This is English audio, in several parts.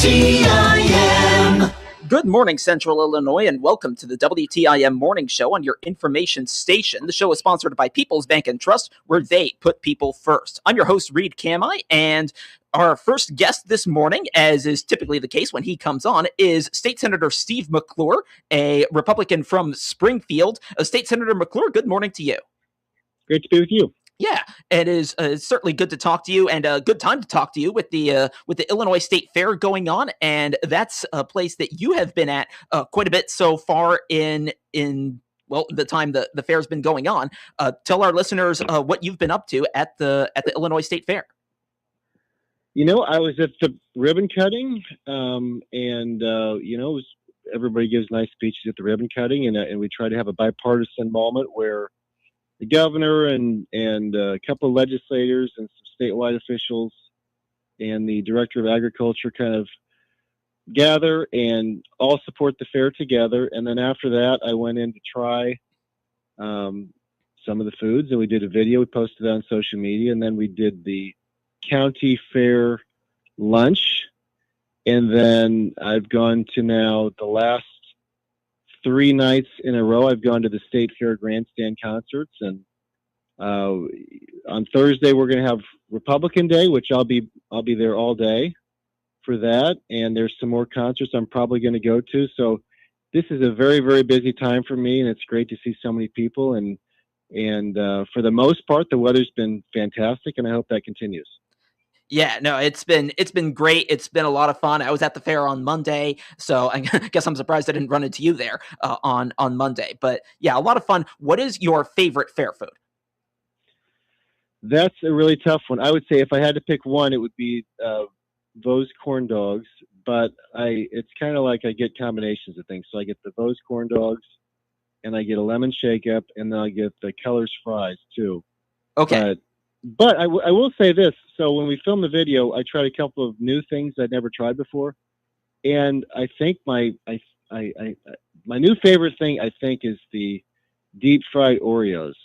WTIM. Good morning, Central Illinois, and welcome to the WTIM Morning Show on your information station. The show is sponsored by People's Bank and Trust, where they put people first. I'm your host, Reed Kamai, and our first guest this morning, as is typically the case when he comes on, is State Senator Steve McClure, a Republican from Springfield. State Senator McClure, good morning to you. Great to be with you. Yeah, it is certainly good to talk to you, and a good time to talk to you with the Illinois State Fair going on, and that's a place that you have been at quite a bit so far in the time the fair's been going on. Tell our listeners what you've been up to at the Illinois State Fair. You know, I was at the ribbon cutting, everybody gives nice speeches at the ribbon cutting, and we try to have a bipartisan moment where the governor and a couple of legislators and some statewide officials and the director of agriculture kind of gather and all support the fair together. And then after that, I went in to try some of the foods, and we did a video. We posted it on social media, and then we did the county fair lunch. And then I've gone to now the last 3 nights in a row, I've gone to the State Fair grandstand concerts, and on Thursday we're going to have Republican Day, which I'll be there all day for that. And there's some more concerts I'm probably going to go to. So this is a very, very busy time for me, and it's great to see so many people. And for the most part, the weather's been fantastic, and I hope that continues. Yeah, no, it's been great. It's been a lot of fun. I was at the fair on Monday, so I guess I'm surprised I didn't run into you there on Monday. But yeah, a lot of fun. What is your favorite fair food? That's a really tough one. I would say if I had to pick one, it would be Vose corn dogs. But it's kind of like I get combinations of things. So I get the Vose corn dogs, and I get a lemon shake up, and then I get the Keller's fries too. Okay. But I will say this. So when we filmed the video, I tried a couple of new things I'd never tried before. And I think my new favorite thing, I think, is the deep fried Oreos.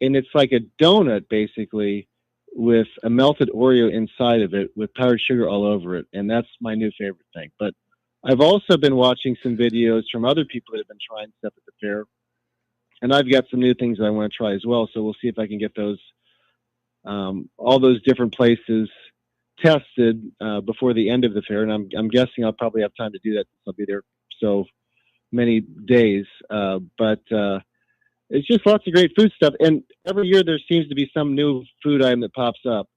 And it's like a donut, basically, with a melted Oreo inside of it with powdered sugar all over it. And that's my new favorite thing. But I've also been watching some videos from other people that have been trying stuff at the fair. And I've got some new things that I want to try as well. So we'll see if I can get those all those different places tested before the end of the fair, and I'm guessing I'll probably have time to do that since I'll be there so many days. But it's just lots of great food stuff, and every year there seems to be some new food item that pops up.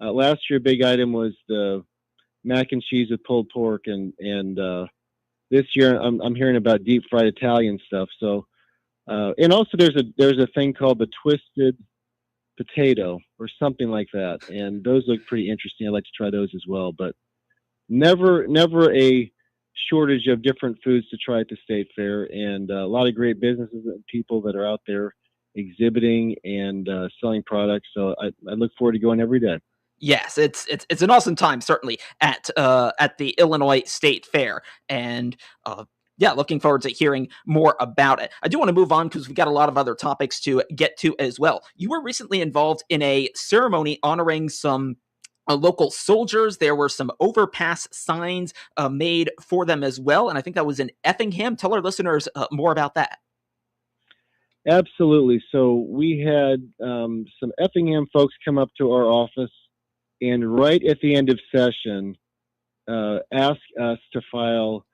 Last year, a big item was the mac and cheese with pulled pork, and this year I'm hearing about deep fried Italian stuff. So, and also there's a thing called the twisted potato or something like that, and those look pretty interesting. I'd like to try those as well, but never a shortage of different foods to try at the state fair, and a lot of great businesses and people that are out there exhibiting and selling products. So I look forward to going every day. Yes, it's an awesome time, certainly at the Illinois State Fair, and yeah, looking forward to hearing more about it. I do want to move on because we've got a lot of other topics to get to as well. You were recently involved in a ceremony honoring some local soldiers. There were some overpass signs made for them as well, and I think that was in Effingham. Tell our listeners more about that. Absolutely. So we had some Effingham folks come up to our office, and right at the end of session, ask us to file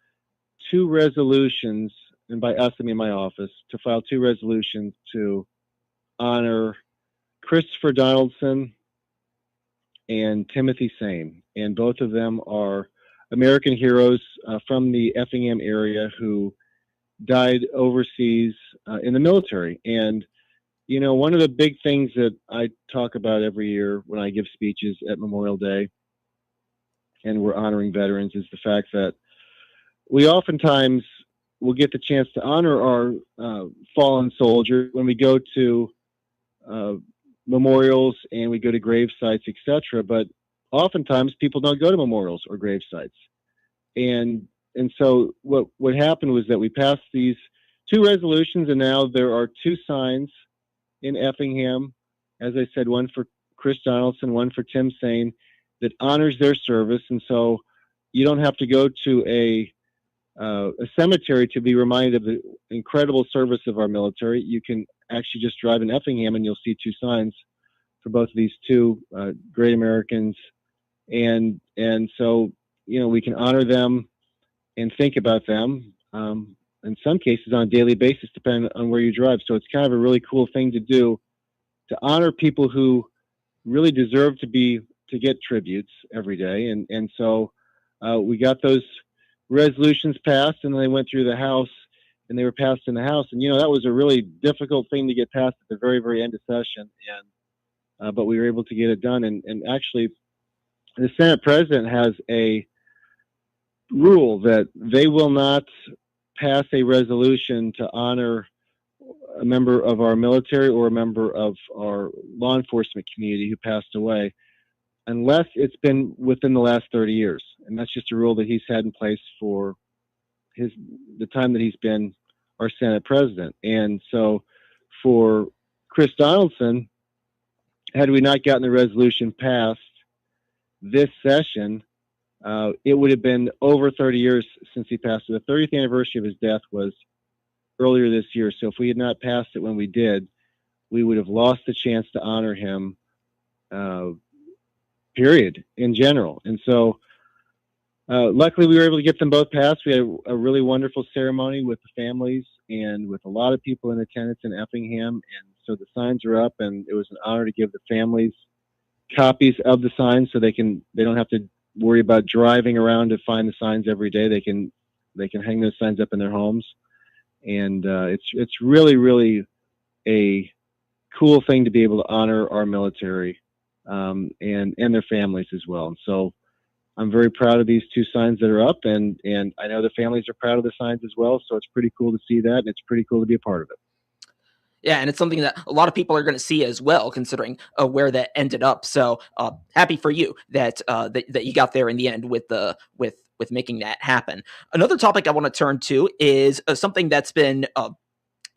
2 resolutions, and by us I mean my office, to file 2 resolutions to honor Christopher Donaldson and Timothy Sane. And both of them are American heroes from the Effingham area who died overseas in the military. And, you know, one of the big things that I talk about every year when I give speeches at Memorial Day and we're honoring veterans is the fact that we oftentimes will get the chance to honor our fallen soldier when we go to memorials and we go to grave sites, etc. But oftentimes people don't go to memorials or grave sites. And so what happened was that we passed these 2 resolutions, and now there are 2 signs in Effingham, as I said, one for Chris Donaldson, one for Tim Sane, that honors their service. And so you don't have to go to a cemetery to be reminded of the incredible service of our military. You can actually just drive in Effingham and you'll see two signs for both of these two great Americans. And so, we can honor them and think about them, in some cases on a daily basis, depending on where you drive. So it's kind of a really cool thing to do, to honor people who really deserve to get tributes every day. And so we got those resolutions passed, and then they went through the House, and they were passed in the House. And that was a really difficult thing to get passed at the very, very end of session. And but we were able to get it done. And actually, the Senate President has a rule that they will not pass a resolution to honor a member of our military or a member of our law enforcement community who passed away, unless it's been within the last 30 years. And that's just a rule that he's had in place for the time that he's been our Senate President. And so for Chris Donaldson, had we not gotten the resolution passed this session, it would have been over 30 years since he passed. The 30th anniversary of his death was earlier this year. So if we had not passed it when we did, we would have lost the chance to honor him, period, in general. And so luckily we were able to get them both passed. We had a really wonderful ceremony with the families and with a lot of people in attendance in Effingham. And so the signs are up, and it was an honor to give the families copies of the signs so they don't have to worry about driving around to find the signs every day. They can hang those signs up in their homes. And it's really, really a cool thing to be able to honor our military and their families as well. And so I'm very proud of these two signs that are up, and I know the families are proud of the signs as well. So it's pretty cool to see that, and it's pretty cool to be a part of it. Yeah, and it's something that a lot of people are going to see as well, considering where that ended up. So happy for you that that you got there in the end with making that happen. Another topic I want to turn to is something that's been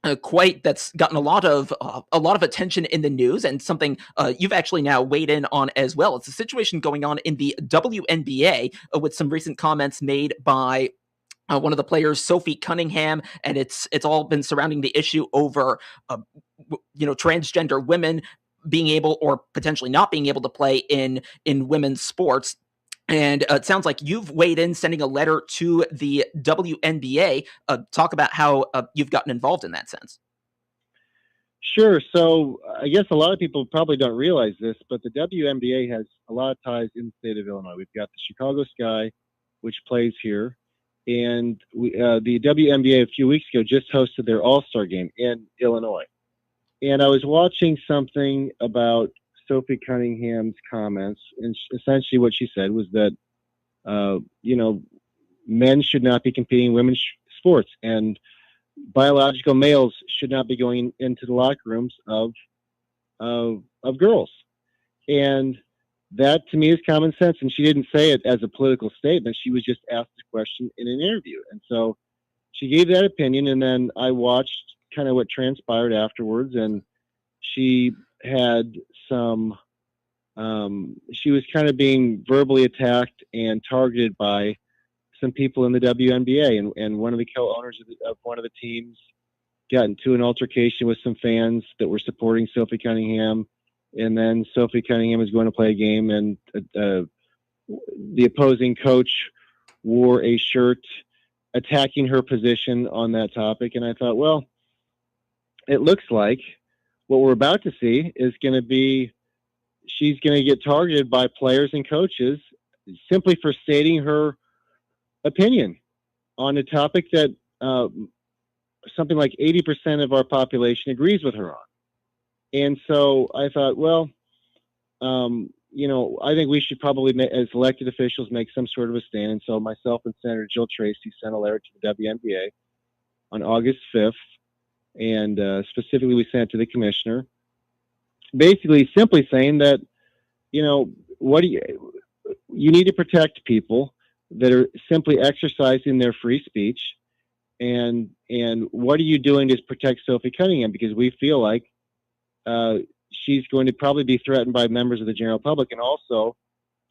that's gotten a lot of attention in the news, and something you've actually now weighed in on as well. It's a situation going on in the WNBA with some recent comments made by one of the players, Sophie Cunningham, and it's all been surrounding the issue over, transgender women being able or potentially not being able to play in women's sports. And it sounds like you've weighed in, sending a letter to the WNBA. Talk about how you've gotten involved in that sense. Sure. So I guess a lot of people probably don't realize this, but the WNBA has a lot of ties in the state of Illinois. We've got the Chicago Sky, which plays here. And the WNBA a few weeks ago just hosted their All-Star game in Illinois. And I was watching something about Sophie Cunningham's comments, and essentially what she said was that, men should not be competing in women's sports, and biological males should not be going into the locker rooms of girls. And that, to me, is common sense. And she didn't say it as a political statement. She was just asked a question in an interview. And so she gave that opinion, and then I watched kind of what transpired afterwards. And she had she was kind of being verbally attacked and targeted by some people in the WNBA. And one of the co-owners of one of the teams got into an altercation with some fans that were supporting Sophie Cunningham. And then Sophie Cunningham was going to play a game, and the opposing coach wore a shirt attacking her position on that topic. And I thought, well, it looks like what we're about to see is going to be, she's going to get targeted by players and coaches simply for stating her opinion on a topic that something like 80% of our population agrees with her on. And so I thought, well, I think we should probably, as elected officials, make some sort of a stand. And so myself and Senator Jill Tracy sent a letter to the WNBA on August 5th. And specifically, we sent it to the commissioner, basically simply saying that, you need to protect people that are simply exercising their free speech. And what are you doing to protect Sophie Cunningham? Because we feel like she's going to probably be threatened by members of the general public, and also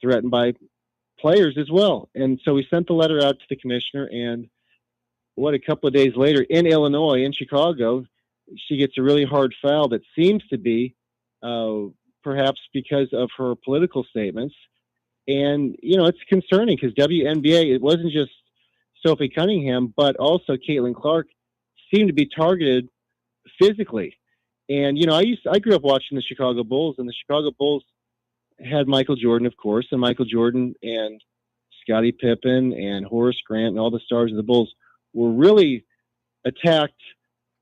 threatened by players as well. And so we sent the letter out to the commissioner, and a couple of days later in Illinois, in Chicago, she gets a really hard foul that seems to be perhaps because of her political statements. And, it's concerning because WNBA, it wasn't just Sophie Cunningham, but also Caitlin Clark seemed to be targeted physically. And, I grew up watching the Chicago Bulls, and the Chicago Bulls had Michael Jordan, of course, and Michael Jordan and Scottie Pippen and Horace Grant and all the stars of the Bulls were really attacked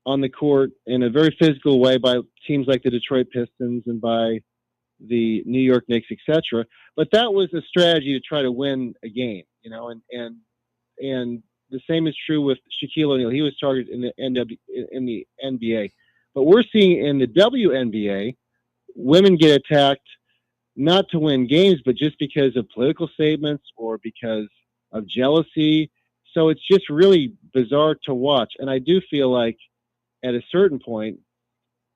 on the court in a very physical way by teams like the Detroit Pistons and by the New York Knicks, etc. But that was a strategy to try to win a game, and the same is true with Shaquille O'Neal. He was targeted in the NBA. But we're seeing in the WNBA, women get attacked not to win games, but just because of political statements or because of jealousy. So it's just really bizarre to watch. And I do feel like at a certain point,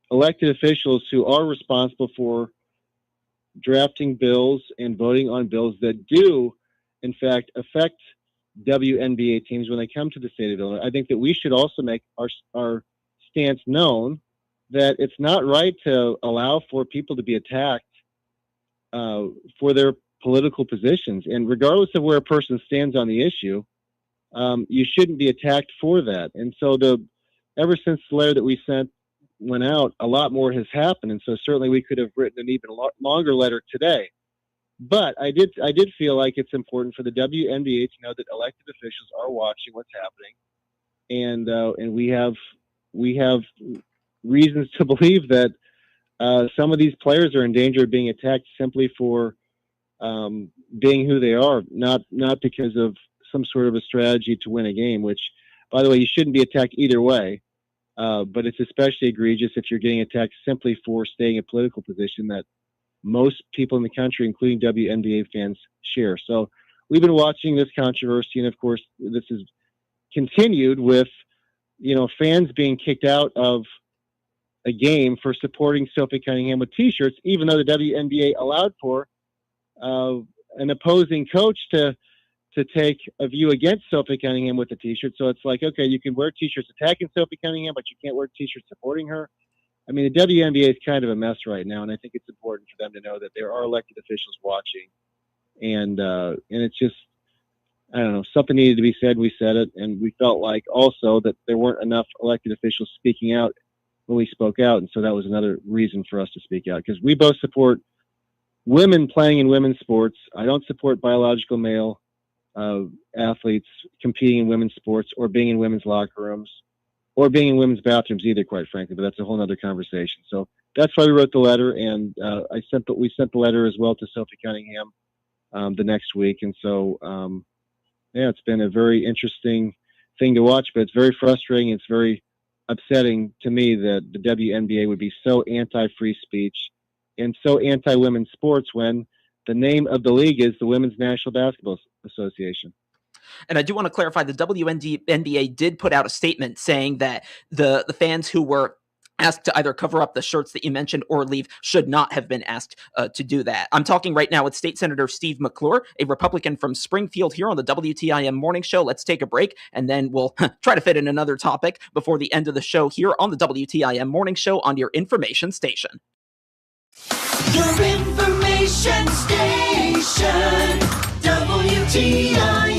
elected officials who are responsible for drafting bills and voting on bills that do, in fact, affect WNBA teams when they come to the state of Illinois, I think that we should also make our stance known that it's not right to allow for people to be attacked for their political positions. And regardless of where a person stands on the issue, you shouldn't be attacked for that. And so ever since the letter that we sent went out, a lot more has happened. And so certainly we could have written an even longer letter today. But I did feel like it's important for the WNBA to know that elected officials are watching what's happening. And we have reasons to believe that some of these players are in danger of being attacked simply for being who they are, not because of some sort of a strategy to win a game, which, by the way, you shouldn't be attacked either way. But it's especially egregious if you're getting attacked simply for staying in a political position that most people in the country, including WNBA fans, share. So we've been watching this controversy, and of course, this is continued with, fans being kicked out of a game for supporting Sophie Cunningham with T-shirts, even though the WNBA allowed for an opposing coach to take a view against Sophie Cunningham with a T-shirt. So it's like, okay, you can wear T-shirts attacking Sophie Cunningham, but you can't wear T-shirts supporting her. I mean, the WNBA is kind of a mess right now, and I think it's important for them to know that there are elected officials watching, and it's just, I don't know, something needed to be said. We said it, and we felt like also that there weren't enough elected officials speaking out when we spoke out, and so that was another reason for us to speak out, because we both support women playing in women's sports. I don't support biological male athletes competing in women's sports or being in women's locker rooms or being in women's bathrooms either, quite frankly, but that's a whole other conversation. So that's why we wrote the letter, and we sent the letter as well to Sophie Cunningham the next week. And so, it's been a very interesting thing to watch, but it's very frustrating. It's very upsetting to me that the WNBA would be so anti-free speech and so anti-women's sports when the name of the league is the Women's National Basketball Association. And I do want to clarify, the WNBA did put out a statement saying that the fans who were asked to either cover up the shirts that you mentioned or leave should not have been asked to do that. I'm talking right now with State Senator Steve McClure, a Republican from Springfield, here on the WTIM Morning Show. Let's take a break, and then we'll try to fit in another topic before the end of the show here on the WTIM Morning Show on your information station. Your information station, WTIM.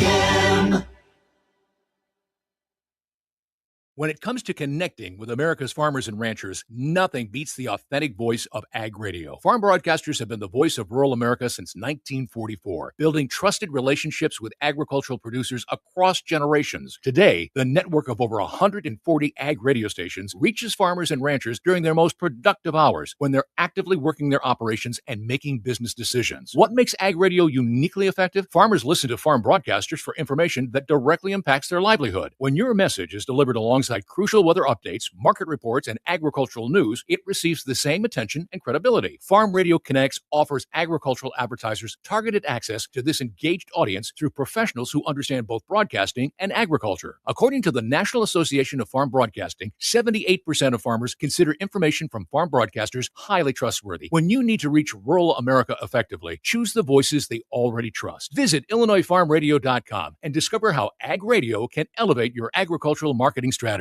When it comes to connecting with America's farmers and ranchers, nothing beats the authentic voice of Ag Radio. Farm broadcasters have been the voice of rural America since 1944, building trusted relationships with agricultural producers across generations. Today, the network of over 140 Ag radio stations reaches farmers and ranchers during their most productive hours when they're actively working their operations and making business decisions. What makes Ag Radio uniquely effective? Farmers listen to farm broadcasters for information that directly impacts their livelihood. When your message is delivered along Alongside crucial weather updates, market reports, and agricultural news, it receives the same attention and credibility. Farm Radio Connects offers agricultural advertisers targeted access to this engaged audience through professionals who understand both broadcasting and agriculture. According to the National Association of Farm Broadcasting, 78% of farmers consider information from farm broadcasters highly trustworthy. When you need to reach rural America effectively, choose the voices they already trust. Visit IllinoisFarmRadio.com and discover how Ag Radio can elevate your agricultural marketing strategy.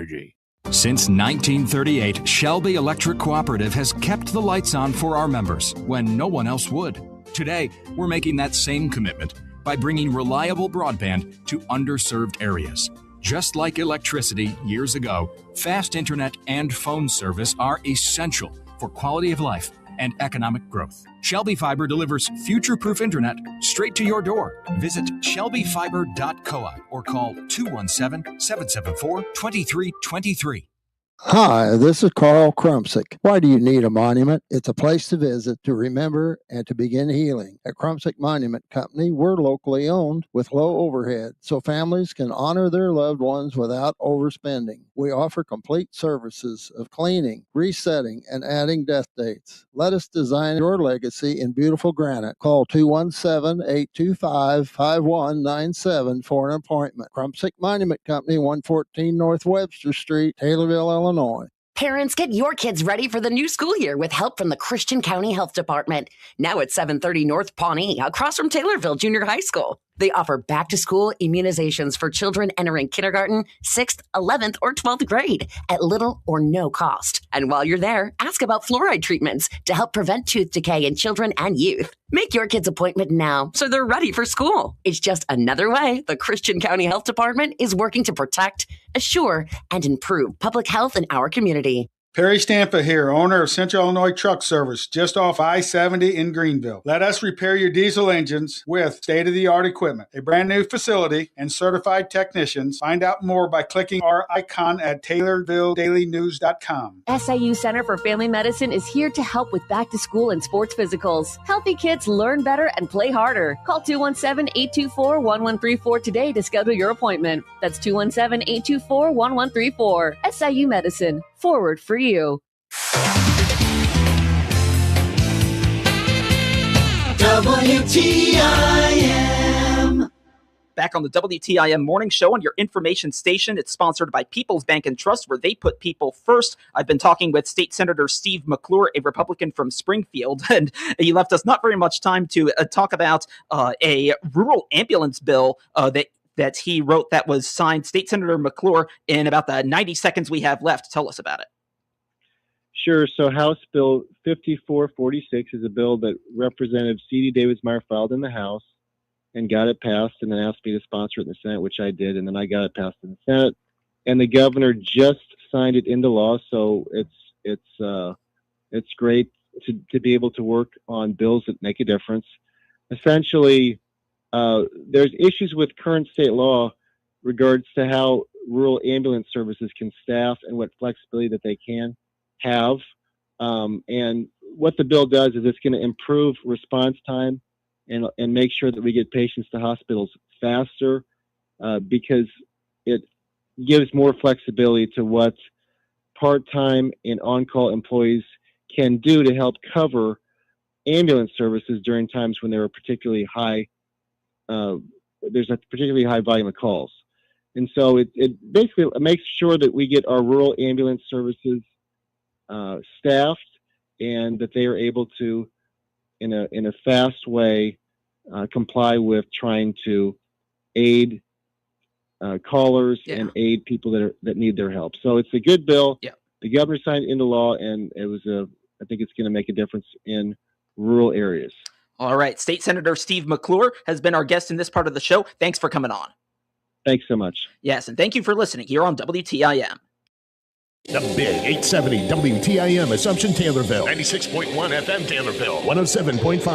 Since 1938, Shelby Electric Cooperative has kept the lights on for our members when no one else would. Today, we're making that same commitment by bringing reliable broadband to underserved areas. Just like electricity years ago, fast internet and phone service are essential for quality of life and economic growth. Shelby Fiber delivers future-proof internet straight to your door. Visit shelbyfiber.coop or call 217-774-2323. Hi, this is Carl Krumsick. Why do you need a monument? It's a place to visit, to remember, and to begin healing. At Krumsick Monument Company, we're locally owned with low overhead, so families can honor their loved ones without overspending. We offer complete services of cleaning, resetting, and adding death dates. Let us design your legacy in beautiful granite. Call 217-825-5197 for an appointment. Krumsick Monument Company, 114 North Webster Street, Taylorville, Illinois. Parents, get your kids ready for the new school year with help from the Christian County Health Department. Now at 730 North Pawnee, across from Taylorville Junior High School. They offer back-to-school immunizations for children entering kindergarten, 6th, 11th, or 12th grade at little or no cost. And while you're there, ask about fluoride treatments to help prevent tooth decay in children and youth. Make your kid's appointment now so they're ready for school. It's just another way the Christian County Health Department is working to protect, assure, and improve public health in our community. Perry Stampa here, owner of Central Illinois Truck Service, just off I-70 in Greenville. Let us repair your diesel engines with state-of-the-art equipment, a brand new facility, and certified technicians. Find out more by clicking our icon at TaylorvilleDailyNews.com. SIU Center for Family Medicine is here to help with back-to-school and sports physicals. Healthy kids learn better and play harder. Call 217-824-1134 today to schedule your appointment. That's 217-824-1134. SIU Medicine. Forward for you. WTIM. Back on the WTIM Morning Show on your information station. It's sponsored by People's Bank and Trust, where they put people first. I've been talking with State Senator Steve McClure, a Republican from Springfield, and he left us not very much time to talk about a rural ambulance bill that he wrote that was signed. State Senator McClure, in about the 90 seconds we have left, tell us about it. Sure. So House Bill 5446 is a bill that Representative C.D. Davis-Meyer filed in the House and got it passed, and then asked me to sponsor it in the Senate, which I did, and then I got it passed in the Senate. And the governor just signed it into law, so it's great to be able to work on bills that make a difference. Essentially, there's issues with current state law regards to how rural ambulance services can staff and what flexibility that they can have. And what the bill does is it's going to improve response time and make sure that we get patients to hospitals faster, because it gives more flexibility to what part-time and on-call employees can do to help cover ambulance services during times when there are particularly high there's a particularly high volume of calls. And so it basically makes sure that we get our rural ambulance services staffed, and that they are able to, in a fast way, comply with trying to aid callers and aid people that need their help. So it's a good bill. Yeah. The governor signed it into law, and it was I think it's going to make a difference in rural areas. All right. State Senator Steve McClure has been our guest in this part of the show. Thanks for coming on. Thanks so much. Yes, and thank you for listening here on WTIM. The Big 870 WTIM Assumption Taylorville. 96.1 FM Taylorville. 107.5